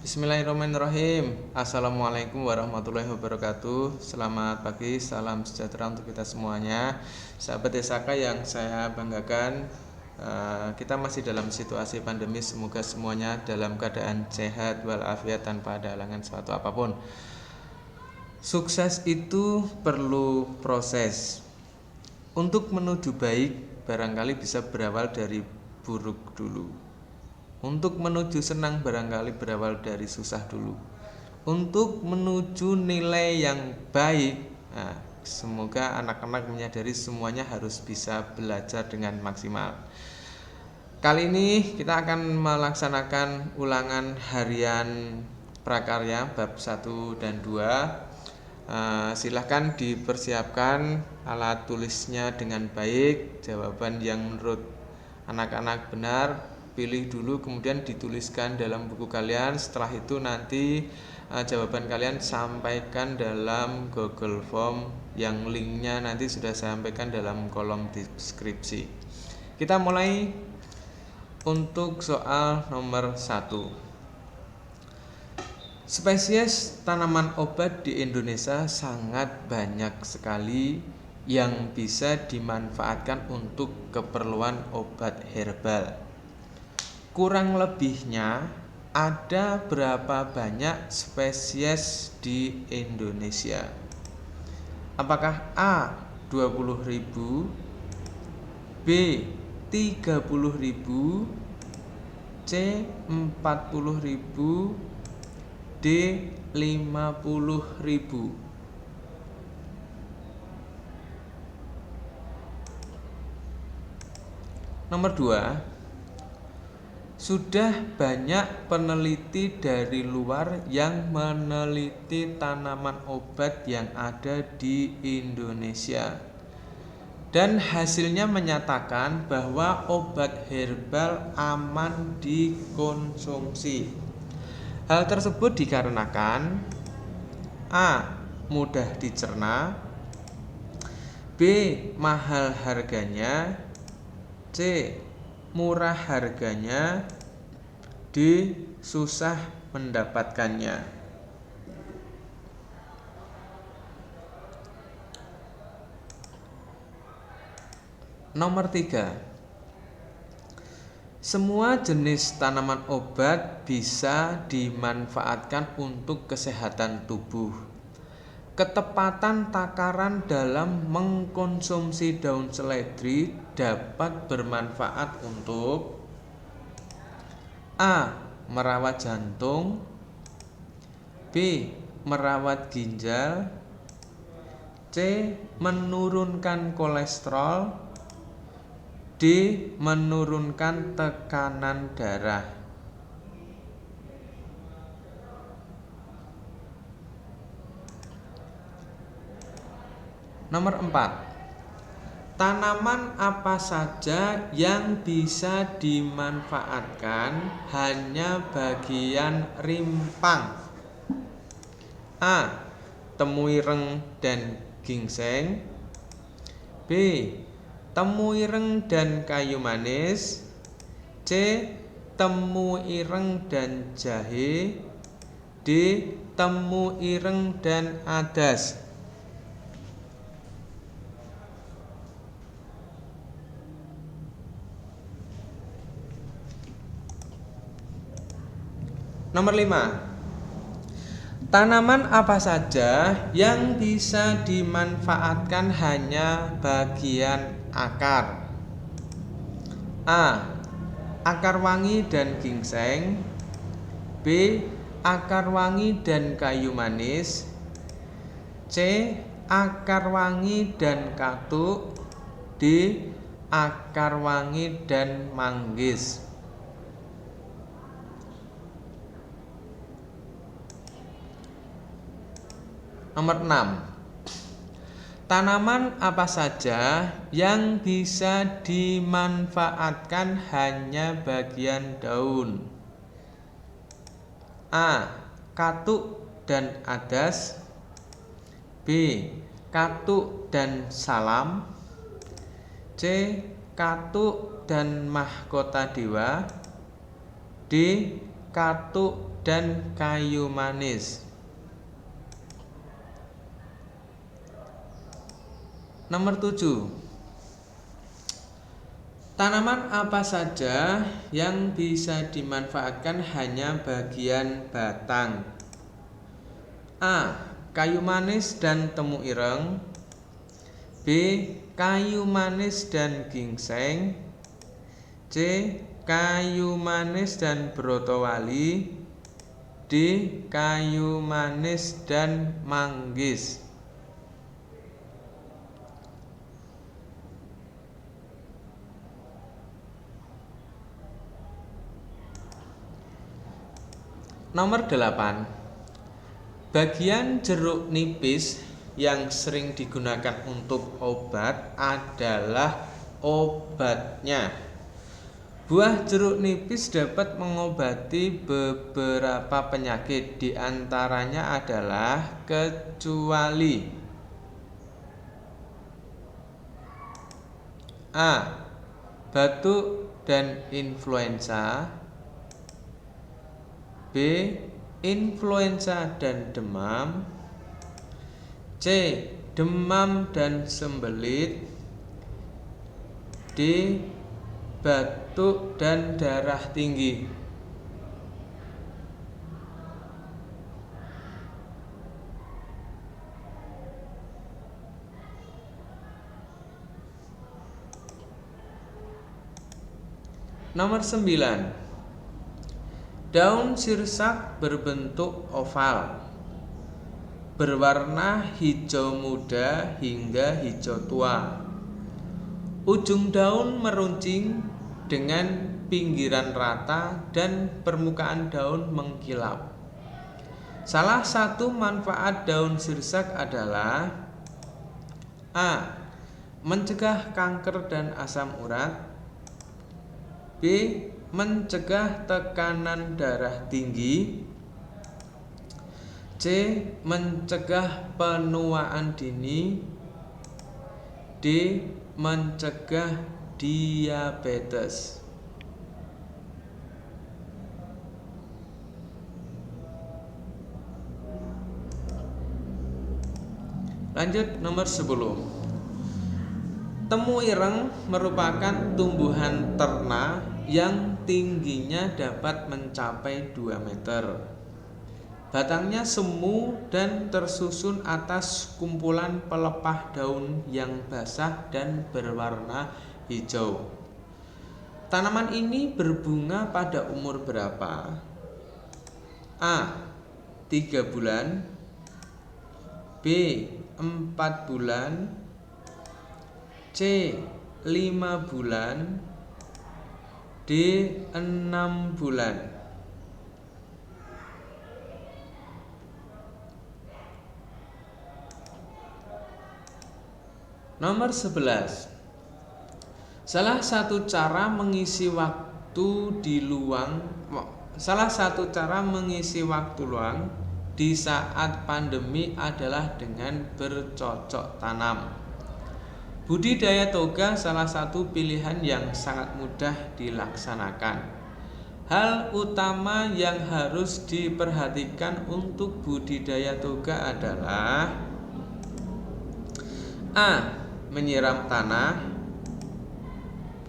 Bismillahirrahmanirrahim. Assalamualaikum warahmatullahi wabarakatuh. Selamat pagi, salam sejahtera untuk kita semuanya. Sahabat Desaka yang saya banggakan, kita masih dalam situasi pandemi. Semoga semuanya dalam keadaan sehat walafiat tanpa ada halangan suatu apapun. Sukses itu perlu proses. Untuk menuju baik, barangkali bisa berawal dari buruk dulu. Untuk menuju senang barangkali berawal dari susah dulu. Untuk menuju nilai yang baik, semoga anak-anak menyadari semuanya harus bisa belajar dengan maksimal. Kali ini kita akan melaksanakan ulangan harian prakarya bab 1 dan 2. Silahkan dipersiapkan alat tulisnya dengan baik. Jawaban yang menurut anak-anak benar pilih dulu, kemudian dituliskan dalam buku kalian. Setelah itu nanti jawaban kalian sampaikan dalam Google Form yang linknya nanti sudah saya sampaikan dalam kolom deskripsi. Kita mulai untuk soal nomor 1. Spesies tanaman obat di Indonesia sangat banyak sekali yang bisa dimanfaatkan untuk keperluan obat herbal. Kurang lebihnya ada berapa banyak spesies di Indonesia? Apakah A 20.000, B 30.000, C 40.000, D 50.000? Nomor 2. Sudah banyak peneliti dari luar yang meneliti tanaman obat yang ada di Indonesia. Dan hasilnya menyatakan bahwa obat herbal aman dikonsumsi. Hal tersebut dikarenakan A. Mudah dicerna, B. Mahal harganya, C. Murah harganya, D. Susah mendapatkannya. Nomor 3. Semua jenis tanaman obat bisa dimanfaatkan untuk kesehatan tubuh. Ketepatan takaran dalam mengkonsumsi daun seledri dapat bermanfaat untuk A. Merawat jantung, B. Merawat ginjal, C. Menurunkan kolesterol, D. Menurunkan tekanan darah. Nomor 4. Tanaman apa saja yang bisa dimanfaatkan hanya bagian rimpang? A. Temuireng dan gingseng, B. Temuireng dan kayu manis, C. Temuireng dan jahe, D. Temuireng dan adas. Nomor 5. Tanaman apa saja yang bisa dimanfaatkan hanya bagian akar? A. Akar wangi dan gingseng, B. Akar wangi dan kayu manis, C. Akar wangi dan katuk, D. Akar wangi dan manggis. Nomor 6. Tanaman apa saja yang bisa dimanfaatkan hanya bagian daun? A. Katuk dan adas, B. Katuk dan salam, C. Katuk dan mahkota dewa, D. katuk, dan kayu manis. Nomor 7. Tanaman apa saja yang bisa dimanfaatkan hanya bagian batang? A. Kayu manis dan temu ireng. B. Kayu manis dan gingseng. C. Kayu manis dan brotowali. D. Kayu manis dan manggis. Nomor 8. Bagian jeruk nipis yang sering digunakan untuk obat adalah obatnya. Buah jeruk nipis dapat mengobati beberapa penyakit, di antaranya adalah kecuali A. Batuk dan influenza. B. Influenza dan demam. C. Demam dan sembelit. D. Batuk dan darah tinggi. Nomor 9. Daun sirsak berbentuk oval, berwarna hijau muda hingga hijau tua. Ujung daun meruncing dengan pinggiran rata dan permukaan daun mengkilap. Salah satu manfaat daun sirsak adalah A. Mencegah kanker dan asam urat. B. Mencegah tekanan darah tinggi. C. Mencegah penuaan dini. D. Mencegah diabetes. Lanjut nomor 10. Temu ireng merupakan tumbuhan terna yang tingginya dapat mencapai 2 meter. Batangnya semu dan tersusun atas kumpulan pelepah daun yang basah dan berwarna hijau. Tanaman ini berbunga pada umur berapa? A. 3 bulan. B. 4 bulan. C. 5 bulan. D. 6 bulan. Nomor 11. Salah satu cara mengisi waktu luang di saat pandemi adalah dengan bercocok tanam. Budidaya toga salah satu pilihan yang sangat mudah dilaksanakan. Hal utama yang harus diperhatikan untuk budidaya toga adalah A. Menyiram tanah. B.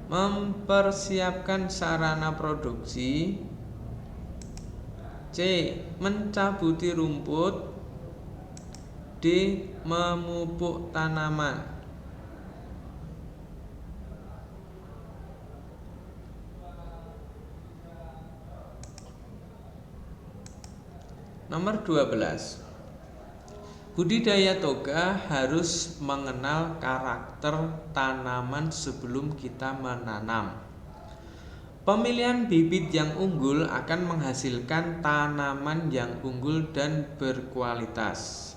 Mempersiapkan sarana produksi. C. Mencabuti rumput. D. Memupuk tanaman. Nomor 12. Budidaya toga harus mengenal karakter tanaman sebelum kita menanam. Pemilihan bibit yang unggul akan menghasilkan tanaman yang unggul dan berkualitas.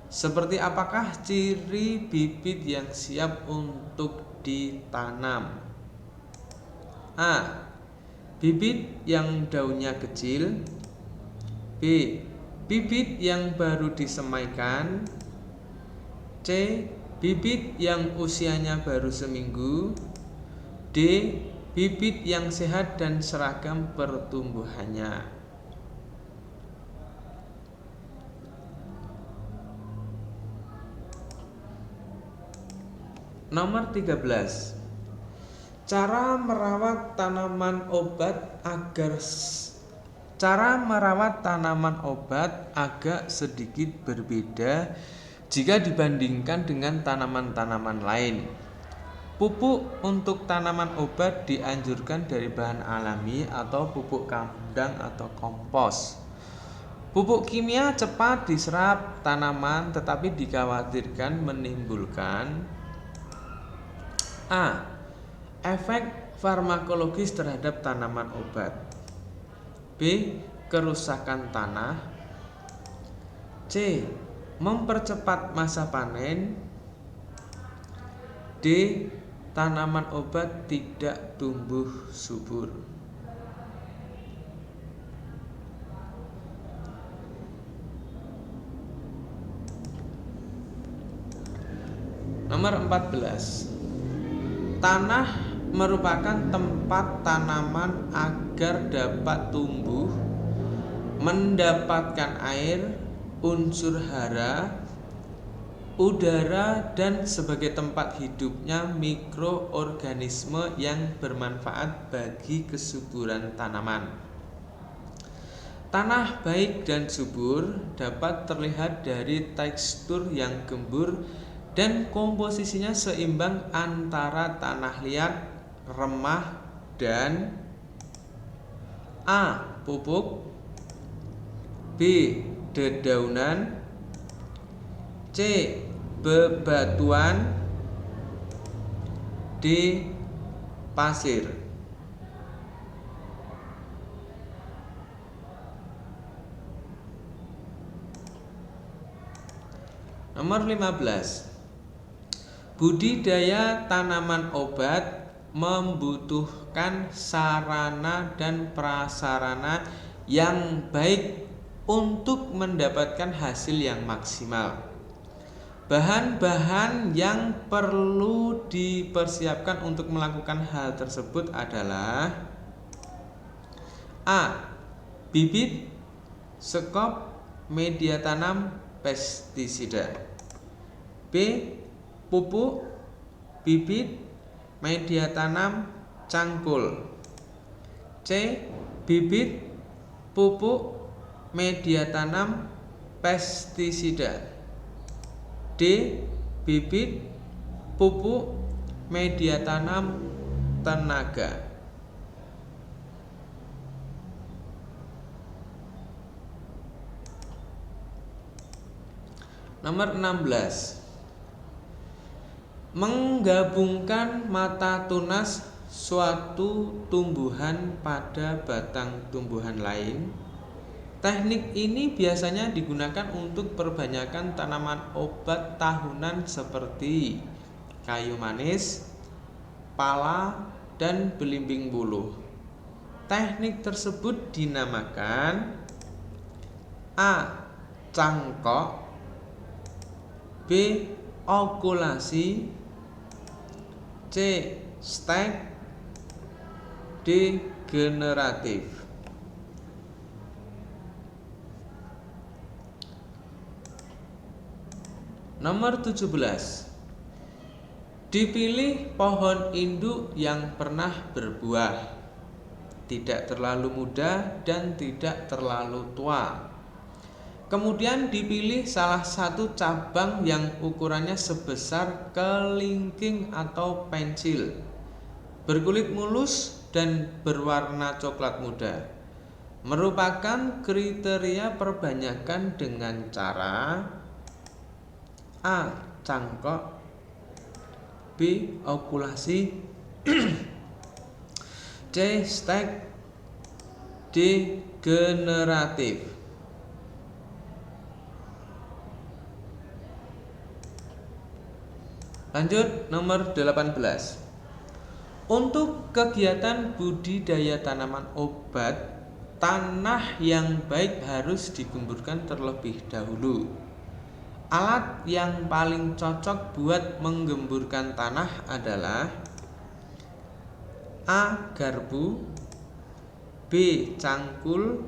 Seperti apakah ciri bibit yang siap untuk ditanam? A. Bibit yang daunnya kecil. B. Bibit yang baru disemaikan. C. Bibit yang usianya baru seminggu. D. bibit yang sehat dan seragam pertumbuhannya. Nomor 13. Cara merawat tanaman obat agak sedikit berbeda jika dibandingkan dengan tanaman-tanaman lain. Pupuk untuk tanaman obat dianjurkan dari bahan alami atau pupuk kandang atau kompos. Pupuk kimia cepat diserap tanaman tetapi dikhawatirkan menimbulkan A. Efek farmakologis terhadap tanaman obat. B. Kerusakan tanah. C. Mempercepat masa panen. D. Tanaman obat tidak tumbuh subur. Nomor 14. Tanah merupakan tempat tanaman agar dapat tumbuh, mendapatkan air, unsur hara, udara, dan sebagai tempat hidupnya mikroorganisme yang bermanfaat bagi kesuburan tanaman. Tanah baik dan subur dapat terlihat dari tekstur yang gembur dan komposisinya seimbang antara tanah liat, remah, dan A. Pupuk, B. Dedaunan, C. Bebatuan, D. Pasir. Nomor 15. Budidaya tanaman obat membutuhkan sarana dan prasarana yang baik untuk mendapatkan hasil yang maksimal. Bahan-bahan yang perlu dipersiapkan untuk melakukan hal tersebut adalah A. Bibit, sekop, media tanam, pestisida. B. Pupuk, bibit, media tanam, cangkul. C. Bibit, pupuk, media tanam, pestisida. D. Bibit, pupuk, media tanam, tenaga. Nomor 16. Menggabungkan mata tunas suatu tumbuhan pada batang tumbuhan lain. Teknik ini biasanya digunakan untuk perbanyakan tanaman obat tahunan seperti kayu manis, pala, dan belimbing buluh. Teknik tersebut dinamakan A. Cangkok, B. Okulasi, C. Stek, D. Generatif. Nomor 17. Dipilih pohon induk yang pernah berbuah, tidak terlalu muda dan tidak terlalu tua. Kemudian dipilih salah satu cabang yang ukurannya sebesar kelingking atau pensil, berkulit mulus dan berwarna coklat muda. Merupakan kriteria perbanyakan dengan cara A. Cangkok, B. Okulasi, C. Stek, D. Generatif. Lanjut, nomor 18. Untuk kegiatan budidaya tanaman obat, tanah yang baik harus digemburkan terlebih dahulu. Alat yang paling cocok buat menggemburkan tanah adalah A. Garpu, B. Cangkul,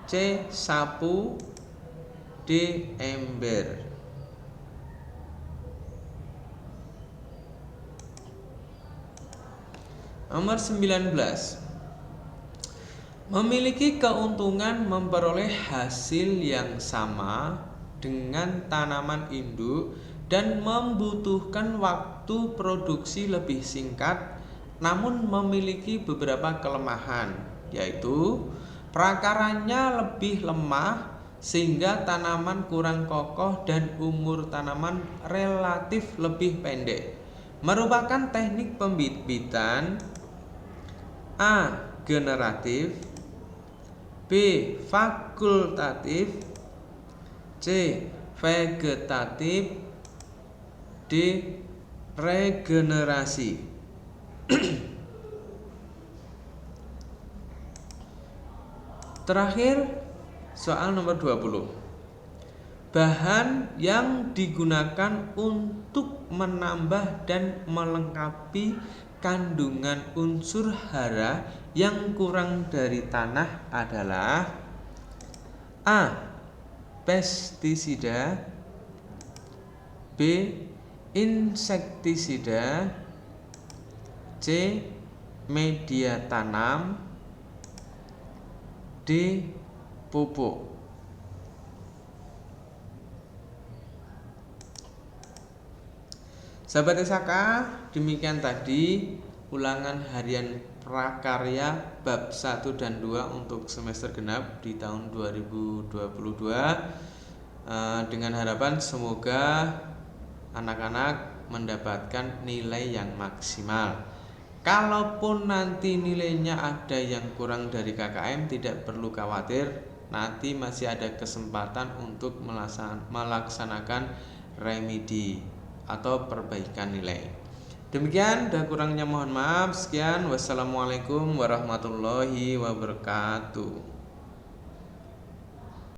C. Sapu, D. Ember. Nomor 19. Memiliki keuntungan memperoleh hasil yang sama dengan tanaman induk dan membutuhkan waktu produksi lebih singkat, namun memiliki beberapa kelemahan, yaitu prakaranya lebih lemah sehingga tanaman kurang kokoh dan umur tanaman relatif lebih pendek. Merupakan teknik pembibitan A. Generatif, B. Fakultatif, C. Vegetatif, D. Regenerasi. Terakhir, soal nomor 20. Bahan yang digunakan untuk menambah dan melengkapi kandungan unsur hara yang kurang dari tanah adalah A. Pestisida, B. Insektisida, C. Media tanam, D. Pupuk. Sahabat SHK, demikian tadi ulangan harian prakarya bab 1 dan 2 untuk semester genap di tahun 2022. Dengan harapan semoga anak-anak mendapatkan nilai yang maksimal. Kalaupun nanti nilainya ada yang kurang dari KKM, tidak perlu khawatir, nanti masih ada kesempatan untuk melaksanakan remedi atau perbaikan nilai. Demikian, dan kurangnya mohon maaf. Sekian, wassalamualaikum warahmatullahi wabarakatuh.